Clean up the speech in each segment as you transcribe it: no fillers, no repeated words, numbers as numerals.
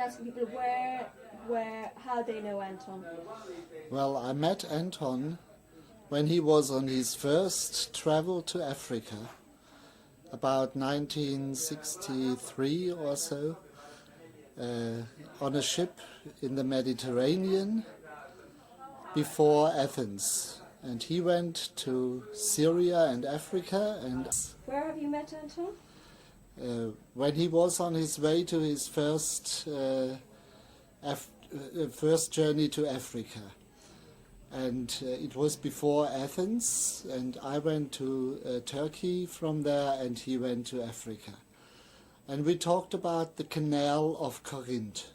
mind asking people how they know Anton? Well, I met Anton when he was on his first travel to Africa, about 1963 or so, on a ship in the Mediterranean before Athens. And he went to Syria and Africa. And Where have you met Anton? when he was on his way to his first journey to Africa. And it was before Athens, and I went to Turkey from there, and he went to Africa. And we talked about the Canal of Corinth.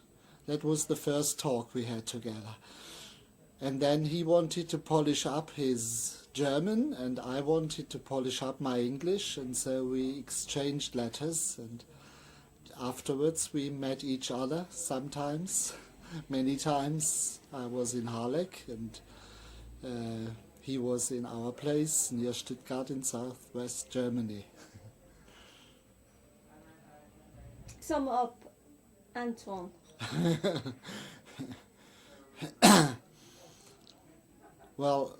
That was the first talk we had together. And then he wanted to polish up his German, and I wanted to polish up my English, and so we exchanged letters, and afterwards we met each other sometimes, many times. I was in Harlech, and he was in our place near Stuttgart in southwest Germany. Sum up Anton. Well,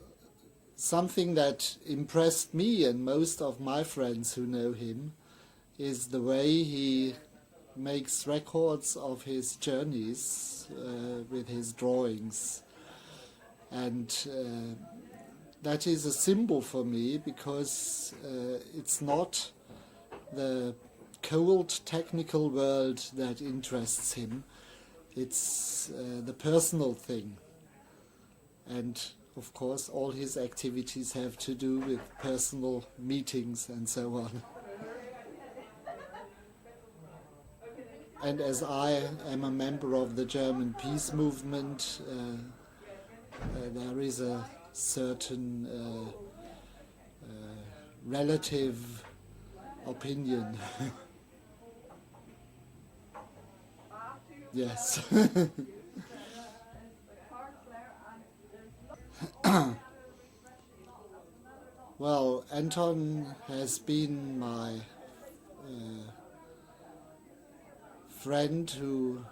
something that impressed me and most of my friends who know him is the way he makes records of his journeys with his drawings. And that is a symbol for me, because it's not the cold technical world that interests him, it's the personal thing. And of course all his activities have to do with personal meetings and so on. And as I am a member of the German peace movement, there is a certain relative opinion. Yes. Well, Anton has been my friend who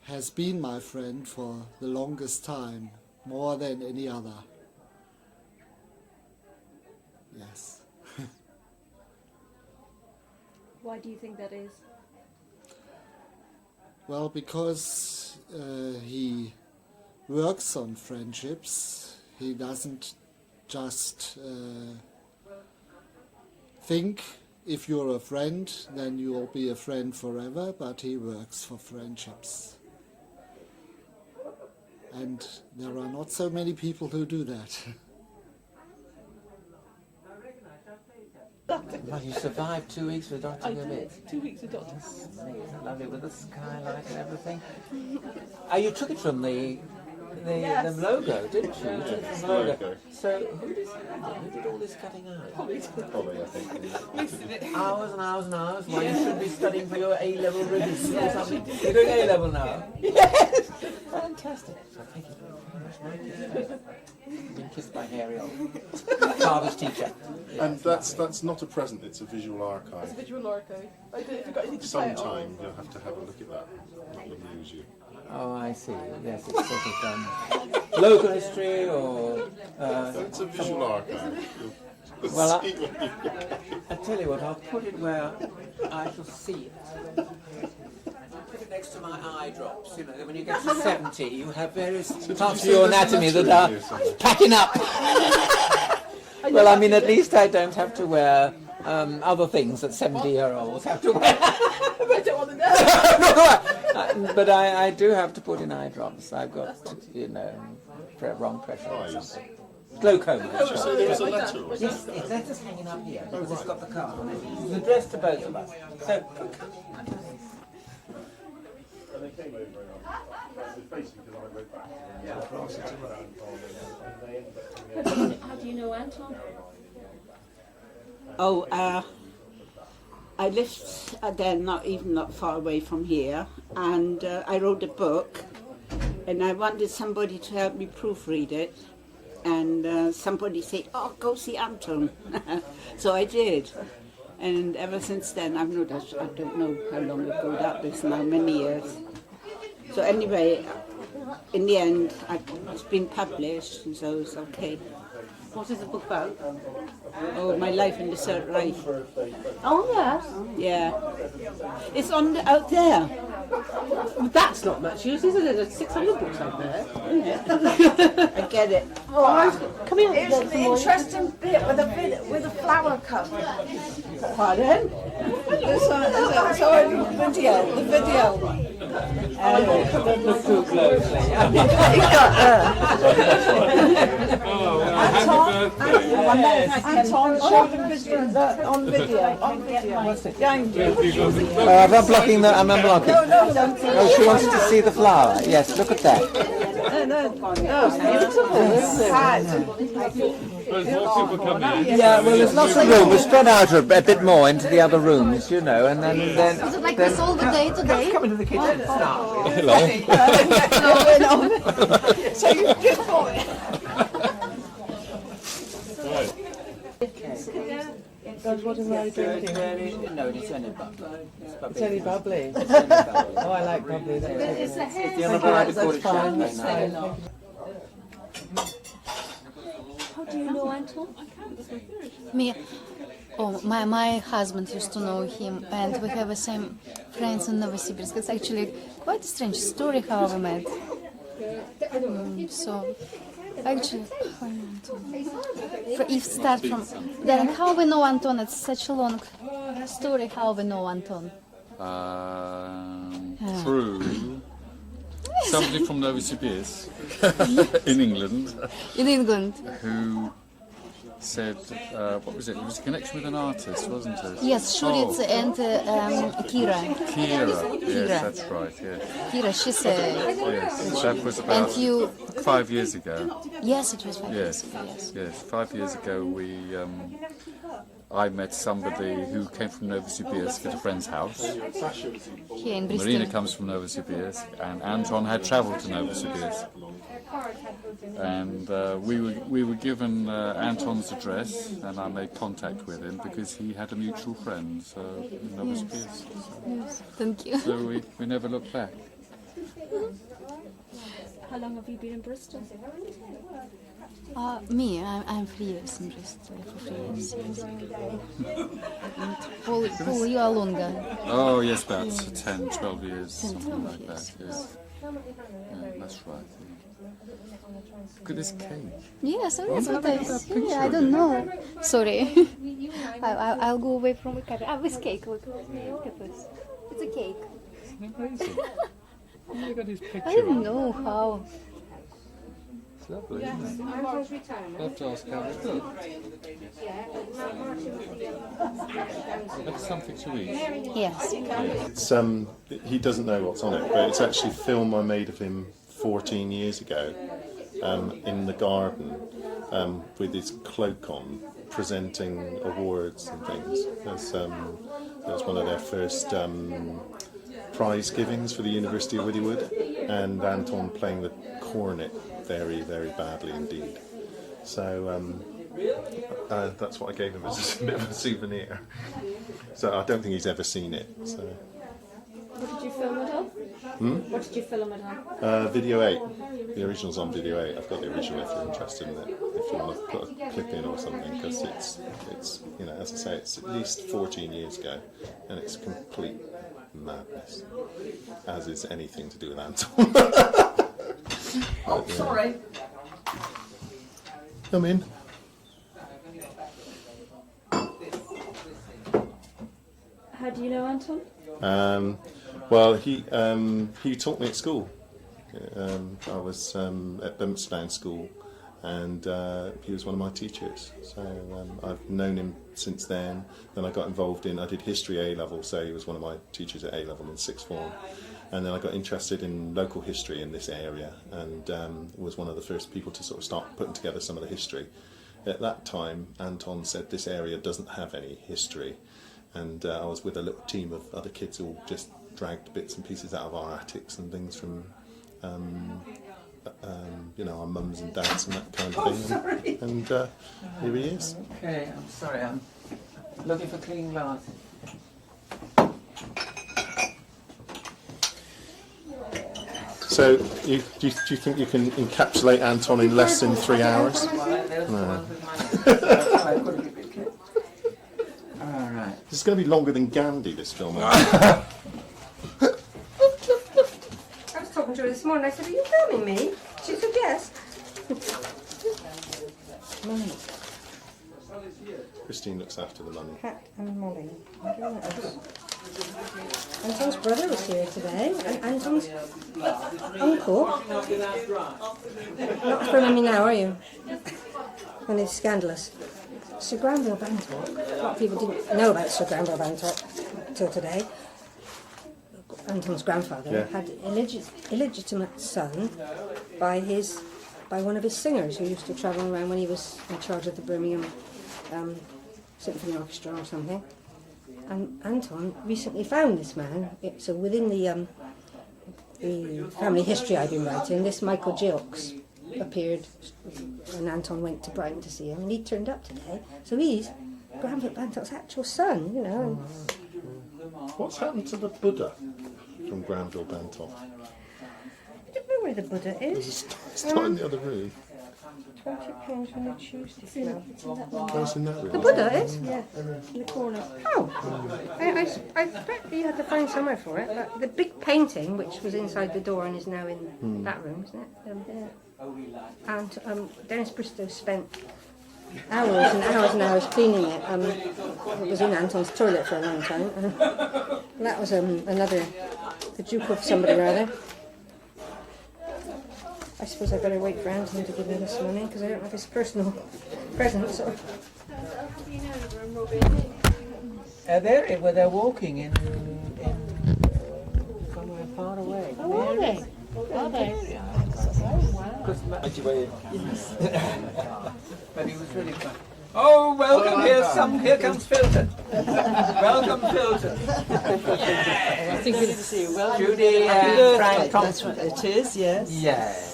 has been my friend for the longest time, more than any other. Yes. Why do you think that is? Well, because he works on friendships. He doesn't just think if you're a friend, then you'll be a friend forever, but he works for friendships. And there are not so many people who do that. Well, you survived 2 weeks with Dr. I Gomez. did. 2 weeks with Dr. Lovely, with the skylight and everything. You took it from the Yes. logo, didn't you? You took it from the logo. Logo. So who did all this cutting out? Probably, I think. Hours and hours and hours while you should be studying for your A-level review or something. You're doing A-level now? Yes. Fantastic. So thank you very much. You've been kissed by hairy old father's teacher. And that's not a present, it's a visual It's a archive. visual archive. I don't know if you've got anything to play it on. Sometime you'll have to have a look at that. That will amuse you. Oh, I see. Yes, it's sort of local history or... It's a visual archive. You'll Well, see when you I tell you what, I'll put it where I shall see it. Put it next to my eye drops. You know, when you get to 70, you have various parts of your anatomy that are packing up. Well, I mean, at least I don't have to wear other things that 70-year-olds have to wear. I don't want to know. But I do have to put in eye drops. I've got, wrong pressure or something. Glaucoma. So there was a letter or something. Yes, it's letters hanging up here because it's got the card on it. It's addressed to both of us. So, How do you know Anton? Oh, I lived then not far away from here, and I wrote a book, and I wanted somebody to help me proofread it, and somebody said, "Oh, go see Anton," so I did, and ever since then I don't know how long ago that is now, many years. So anyway, in the end, it's been published, and so it's okay. What is the book about? Oh, my life in the Third Reich. Oh, yes. Yeah. It's on out there. Well, that's not much use, is it? There's 600 books out there. I get it. Come here. Here's the interesting bit with a flower cover. Pardon? Sorry, the video. Don't look too closely. Anton, show them on video. I'm not blocking the. I'm not blocking. Oh, she wants to see the flower. Yes, look at that. Yeah, well, there's lots of room. We're spread out a bit more into the other rooms, you know, and then. Is it like this all the day today? Come into the kitchen and start. Hello. So you just bought it. God, what am I drinking? No, it's only bubbly. It's only bubbly. Oh, I like bubbly. It's the other variety called That's fine. champagne. How do you know Anton? Me. Oh, my husband used to know him, and we have the same friends in Novosibirsk. It's actually quite a strange story how we met. So, actually, if start from then, how we know Anton? It's such a long story. How we know Anton? Through somebody from Novosibirsk in England In England. who said, what was it? It was a connection with an artist, wasn't it? Yes, Shuritz and Kira. Kira. Yes, Kira. that's right. Yeah. Kira, she said. Yes, that was about And you. 5 years ago. Yes, it was 5 years Yes, ago. Yes. yes. 5 years ago, I met somebody who came from Novosibirsk at a friend's house. Here in Marina Bristol. comes from Novosibirsk, and Anton had travelled to Novosibirsk. And we were given Anton's address, and I made contact with him because he had a mutual friend in Novosibirsk. Yes. Thank you. So we never looked back. How long have you been in Bristol? Me, I'm 3 years in Bristol. For 3 years. Yes. And Paul, you are longer. Oh yes, about 10, 12 years, 10, something 12 like years, that. Yes. Yeah, that's right. Yeah. Look at this cake. Yes, that's what I see. I don't know. Sorry. I'll go away from the camera. This cake. Look at this. It's a cake. Amazing. Look at his picture. I don't know how. It's lovely, isn't it? I'll have to ask how it's look. That's something to eat. Yes. It's he doesn't know what's on it, but it's actually film I made of him 14 years ago in the garden with his cloak on, presenting awards and things. That was one of their first prize givings for the University of Withywood, and Anton playing the cornet very, very badly indeed. So that's what I gave him as a bit of a souvenir. So I don't think he's ever seen it. So. What did you film it on? What did you film it on? Video 8. The original's on Video 8. I've got the original if you're interested in it. If you want to put a clip in or something, because it's you know, as I say, it's at least 14 years ago, and it's complete madness, as is anything to do with Anton. Oh, sorry. Come in. How do you know Anton? Well, he taught me at school. I was at Bumstead School, and he was one of my teachers. So I've known him since then. Then I got involved I did history A-level, so he was one of my teachers at A-level in sixth form. And then I got interested in local history in this area, and was one of the first people to sort of start putting together some of the history. At that time, Anton said this area doesn't have any history, and I was with a little team of other kids who all just dragged bits and pieces out of our attics and things from you know, our mums and dads and that kind of thing. And here he is. Okay, I'm sorry, I'm looking for clean glass. So, do you think you can encapsulate Anton in less than 3 hours? No. Alright. This is going to be longer than Gandhi, this film. I was talking to her this morning. I said, "Are you filming me?" She said, "Yes." Christine looks after the money. Pat and Molly. Anton's brother was here today, and Anton's uncle. Not filming me now, are you? And it's scandalous. Sir Granville Bantock. A lot of people didn't know about Sir Granville Bantock till today. Anton's grandfather had an illegitimate son by one of his singers who used to travel around when he was in charge of the Birmingham Symphony Orchestra or something. And Anton recently found this man. So within the family history I've been writing, this Michael Gilks appeared when Anton went to Brighton to see him, and he turned up today. So he's Granville Bantock's actual son, you know. What's happened to the Buddha from Granville Bantock? I don't know where the Buddha is. It's not in the other room. £20 on a Tuesday. No. Where's in that room? The Buddha is? Yeah, in the corner. Oh! I bet you had to find somewhere for it. But the big painting, which was inside the door and is now in that room, isn't it? And Dennis Bristow spent hours and hours and hours cleaning it. It was in Anton's toilet for a long time. That was the Duke of somebody or other. I suppose I better wait for Anton to give me this money because I don't have his personal present. So. They're walking in somewhere far away. Oh, are they? Are they? But he was really fun. Oh, welcome! Here comes Filton. Welcome, Filton. Judy and Frank Thompson. That's what it is. Yes. Yes.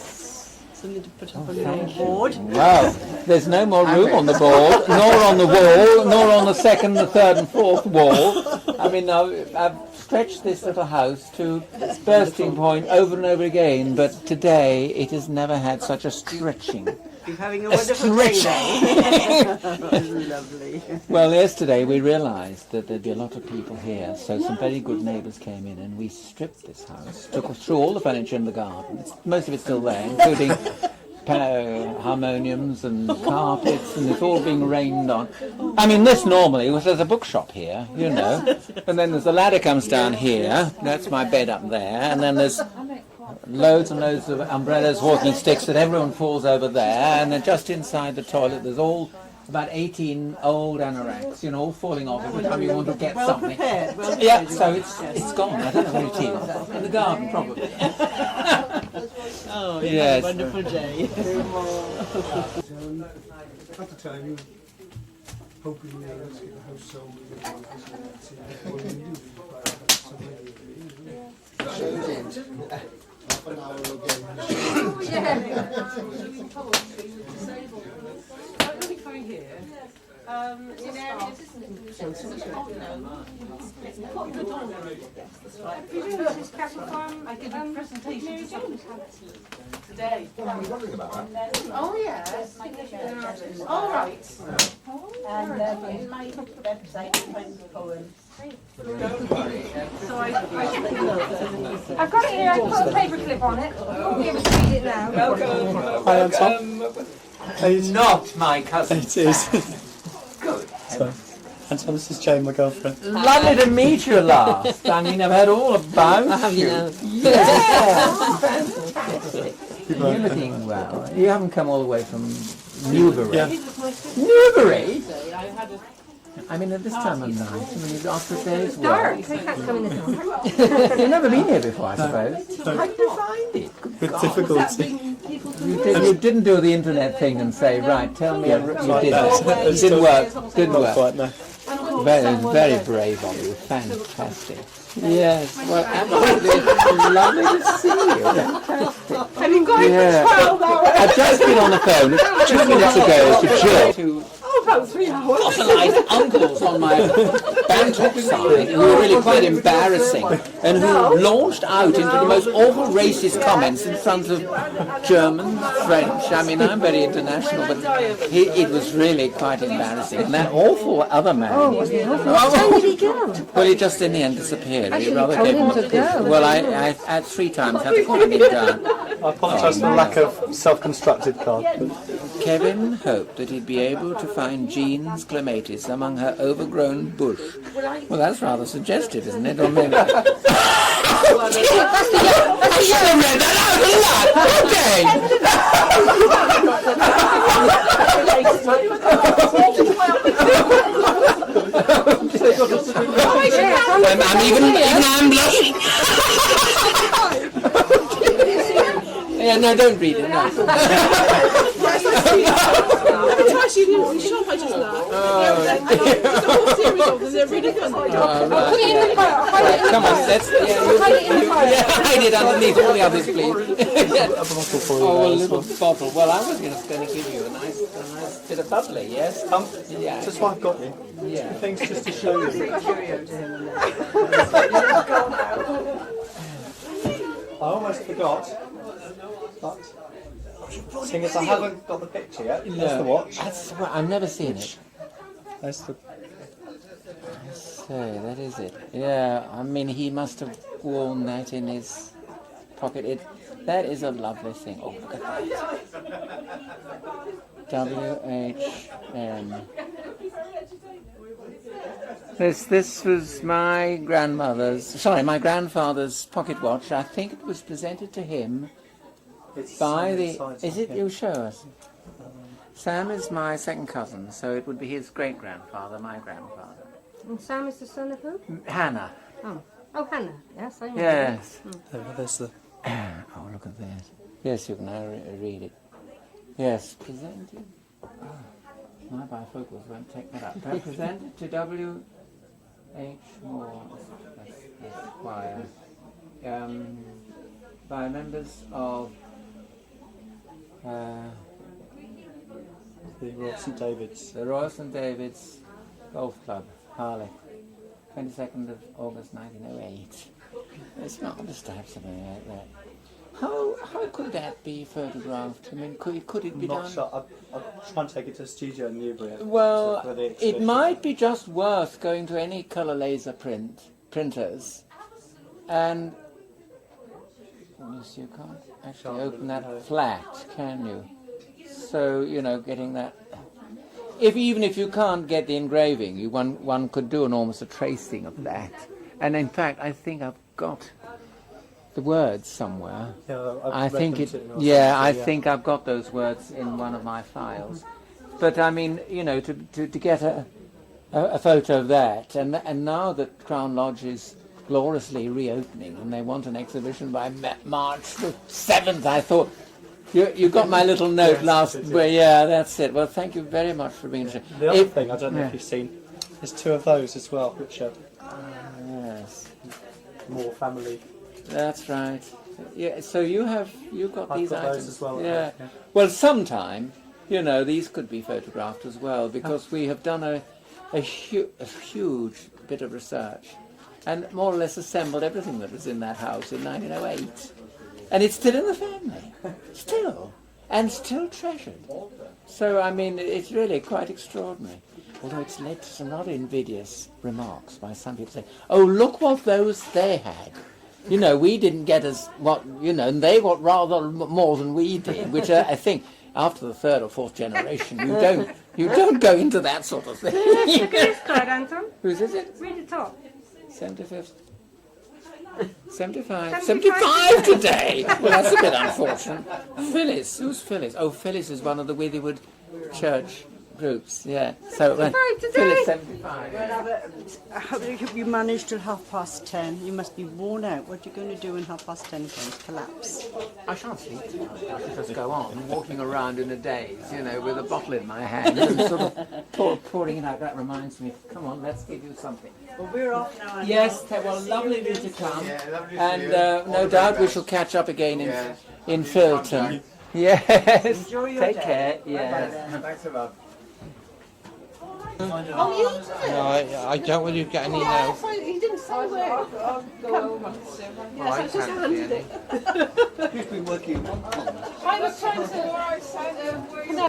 Something to put up on your board. Wow, there's no more room on the board, nor on the wall, nor on the second, the third and fourth wall. I mean, I've stretched this little house to bursting point over and over again, but today it has never had such a stretching. You're having a wonderful day. Lovely. Well, yesterday we realised that there'd be a lot of people here, so some very good neighbours came in and we stripped this house, took through all the furniture in the garden. Most of it's still there, including harmoniums and carpets, and it's all being rained on. I mean, this normally was there's a bookshop here, you know, and then there's a ladder comes down here, that's my bed up there, and then there's loads and loads of umbrellas, walking sticks that everyone falls over there, and then just inside the toilet there's about 18 old anoraks, you know, all falling off every time you want to get something. Prepared, yeah, so it's gone. I don't know where it is. In the garden, probably. Oh, yes. a wonderful day. At the time, you were hoping let's get the house sold. Half an hour ago. I did a presentation today. I'm wondering about that. Oh, yes. All right. And in my website, you find the poems. I've got it here. I put a paperclip on it. I'll be able to read it now. Welcome. Hi, Anton. Not my cousin. It is. Good. So, Anton, this is Jane, my girlfriend. Lovely to meet you last. I mean, I've heard all about you. Yeah. Fantastic. You're looking well. You haven't come all the way from Newbury. Yeah. Newbury? I mean, at this time of night, I mean, after a day's work. Dark. I can't come in the dark. You've never been here before, I suppose. No. How did you find it? With difficulty. You didn't do the internet thing and say, right, tell me you did it. It didn't work. Didn't Not work. quite, no. Very brave of you. Fantastic. Yes. Well, absolutely. It's lovely to see you. Fantastic. Have you got it for 12 hours? I've just been on the phone 2 minutes ago to Jill. about 3 hours. fossilized uncles on my Bantok side who were really quite embarrassing and who launched out into the most awful racist comments in front of German, French. I mean, I'm very international, but it was really quite embarrassing. And that awful other man. Oh, wasn't it awful? What time did he go? Well, he just in the end disappeared. Actually, He rather told gave him him to a push. go. Well, I at 3 times had to calm him down. I apologise for the lack of self-constructed card. But Kevin hoped that he'd be able to find Jean's clematis among her overgrown bush. Well, that's rather suggestive, isn't it? Or maybe... I should have read that out I'm even blushing. Yeah, no, don't read it. No. Actually, you shop I just laughed. There's a whole series of them. They're really funny. Come on, let's. Hide it underneath all the others, please. Oh, a little bottle. Well, I was just going to give you a nice bit of bubbly, yes? Yeah. just why I've got you. Yeah. Things just to show you. I almost forgot. But seeing as I haven't got the picture yet, there's the watch. I've never seen it. There's the. So that is it. Yeah, I mean he must have worn that in his pocket. That is a lovely thing. Oh, look at that. WHM. This was my grandfather's pocket watch. I think it was presented to him by the. Is it? You show us. Sam is my second cousin, so it would be his great-grandfather, my grandfather. And Sam is the son of who? Hannah. Oh, Hannah. Yes, I know. Yes. There's the. Oh, look at that. Yes, you can now read it. Yes, presented. My bifocals won't take that up. Presented to W.H. Moore, Esquire, by members of The Royal St David's. The Royal St David's Golf Club, Harlech, 22nd of August 1908. It's marvellous to have something like that. How could that be photographed? I mean, could it be Not done? sure. I'll try and take it to a studio in Newbury. Well, for the it exhibition. might be just worth going to any colour laser printers and you can't actually open that flat, can you? So, you know, getting that... Even if you can't get the engraving, one could do almost a tracing of that. And in fact, I think I've got the words somewhere. Yeah, I think I've got those words in one of my files. But I mean, you know, to get a photo of that, and now that Crown Lodge is gloriously reopening, and they want an exhibition by March the 7th, I thought, you got my little note yeah, that's it. Well, thank you very much for being here. The other thing, I don't know if you've seen, there's 2 of those as well, which are yes, more family. That's right. Yeah, so you've got these got items those as well. Yeah. Well, sometime, you know, these could be photographed as well, because we have done a huge bit of research and more or less assembled everything that was in that house in 1908. And it's still in the family, still, and still treasured. So, I mean, it's really quite extraordinary. Although it's led to some rather invidious remarks by some people saying, oh, look what they had. You know, we didn't get and they got rather more than we did, which I think, after the 3rd or 4th generation, you don't go into that sort of thing. Who's card, Anton? Whose is it? Read the top. 75th. 75 today! Well, that's a bit unfortunate. Phyllis. Who's Phyllis? Oh, Phyllis is one of the Withywood Church groups, yeah. So, Phyllis, 75. I hope you managed till 10:30. You must be worn out. What are you going to do when 10:30 comes? Collapse? I shan't sleep tonight. I shall just go on walking around in a daze, you know, with a bottle in my hand and sort of pouring it out. That reminds me, come on, let's give you something. Well, we're off now. Yes, well, lovely of you to come. And no doubt we shall catch up again in Filton. Yes. Enjoy your Take day. care. Yes. Thanks a lot. No, I don't want you to get any now. He didn't say where. Well, I I just can't handed see it. any. You've been working in one pond. I was trying to no.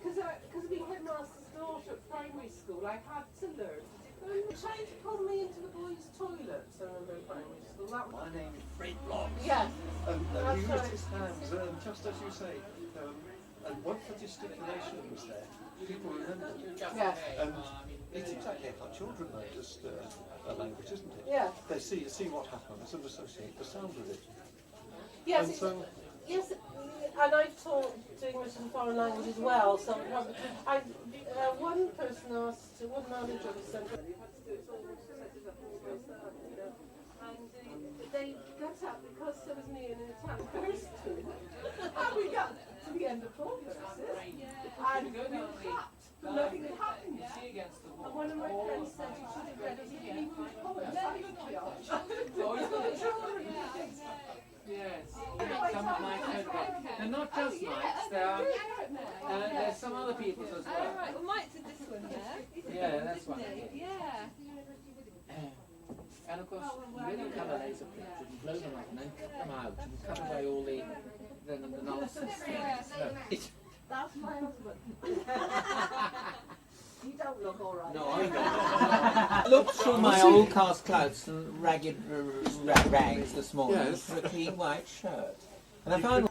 Because I've been headmaster's daughter at primary school, I had to learn. They were trying to pull me into the boys' toilets, I remember in primary school. My name is Fred Block. Yes. He raised his hands, just as you say. And once the gesticulation was there, people remembered. Yes. It's exactly like children know, just a language, isn't it? Yeah. They see what happens and associate the sound with it. Yes. And so, Yes, and I've taught English as a foreign language as well. So one person asked, one manager was sent, you had to do it all, set it up all this up, you know. And they got up because there was me and an Italian person. And we got to the end of 4 verses, and we clapped, but nothing had happened. And one of my friends said, you should have read it as a Hebrew poem. Yes, some of my photographs. They're not just Mike's, there's some other people's as well. Alright, well Mike did this one there. Yeah, that's one. Yeah. And of course, when you colour laser prints, you can blow them up and then cut them out and cut away all the nonsense. No. That's my husband. You don't look all right. No, I don't. Looked through my old cast clothes and ragged rags this morning for a clean white shirt. And I found...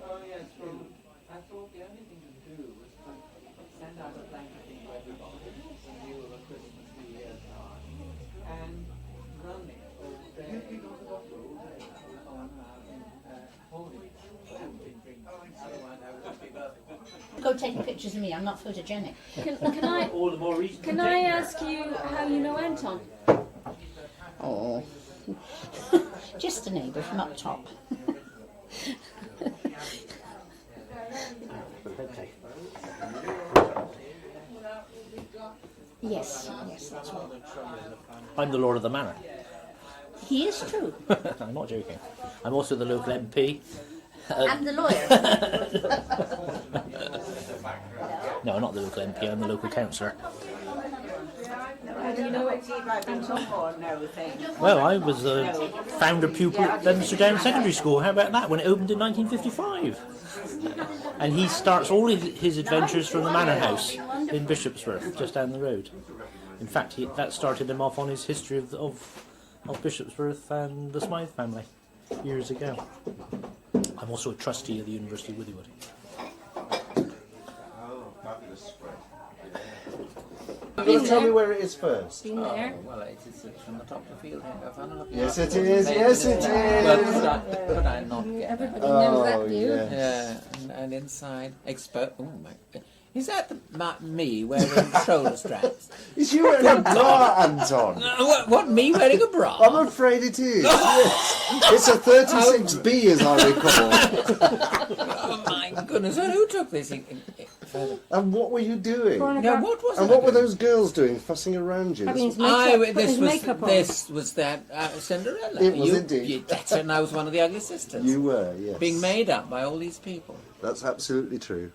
Oh yes, well, I thought the only thing to do was to send out a blanket thing to everybody in view of a Christmas New Year's party and run it all day on holding it. Go taking pictures of me, I'm not photogenic. Can I ask you how you know Anton? Oh, just a neighbour from up top. Yes, that's right. I'm the Lord of the Manor. He is true. I'm not joking. I'm also the local MP. And the lawyer. No, not the local MP, I'm the local councillor. How do you know Anton? Well, I was a founder pupil at Bedminster Down Secondary School. How about that, when it opened in 1955? And he starts all his adventures from the Manor House in Bishopsworth, just down the road. In fact, that started him off on his history of Bishopsworth and the Smythe family years ago. I'm also a trustee of the University of Withywood. Oh, fabulous spread. You've got to tell me where it is first. Been there. Well, it's from the top of the field here. I've had a look. Yes, it is. Yes, it is. Well, could I not get Everybody knows that view. Yes. Yeah, and inside, expo. Oh my! Is that me wearing shoulder straps? Is you wearing a bra, Anton? What? Me wearing a bra? I'm afraid it is. Yes. It's a 36B, as I recall. Oh my goodness! Well, who took this? And what were you doing? No, what was and I what were doing? those girls doing, fussing around you? This was that Cinderella. It was indeed. That's it, and I was one of the ugly sisters. You were, yes. Being made up by all these people. That's absolutely true.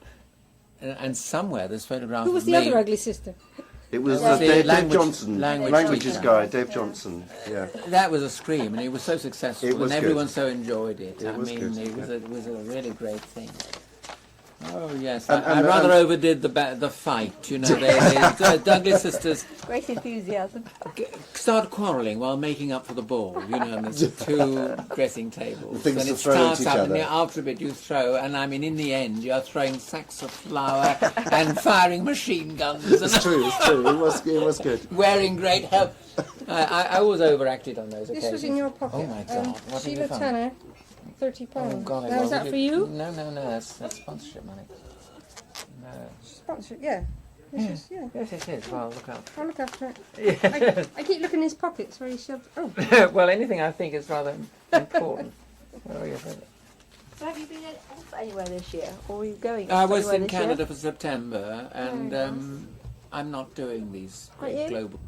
And somewhere there's photographs Who was of the me. other ugly sister? It was Dave Johnson, languages guy, Dave Johnson. Yeah. That was a scream, and it was so successful, It was and everyone good. so enjoyed it. It was good, it was a really great thing. Oh yes, And- I and- rather and- overdid the fight. You know, the Douglas sisters Great enthusiasm. start quarrelling while making up for the ball. You know, and there's two dressing tables, Things and to it throw at starts each up, and other. after a bit you throw, and I mean, in the end, you're throwing sacks of flour and firing machine guns. It's true, it's true. It was good. Wearing great help. I was overacted on those This occasions. was in your pocket. Oh my God! What have you Sheila found? Tanner, £30. Oh God! Now, is that for you? No, that's sponsorship money. No. Sponsor, yeah. This is, yeah. Yes, it is. Well, look out. I'll look after it. Yeah. I keep looking in his pockets where he shoved. Oh. Well, anything I think is rather important. Oh, yes. So have you been off anywhere this year? Or are you going I was anywhere in this year? Canada for September, and Very nice. I'm not doing these Are you? global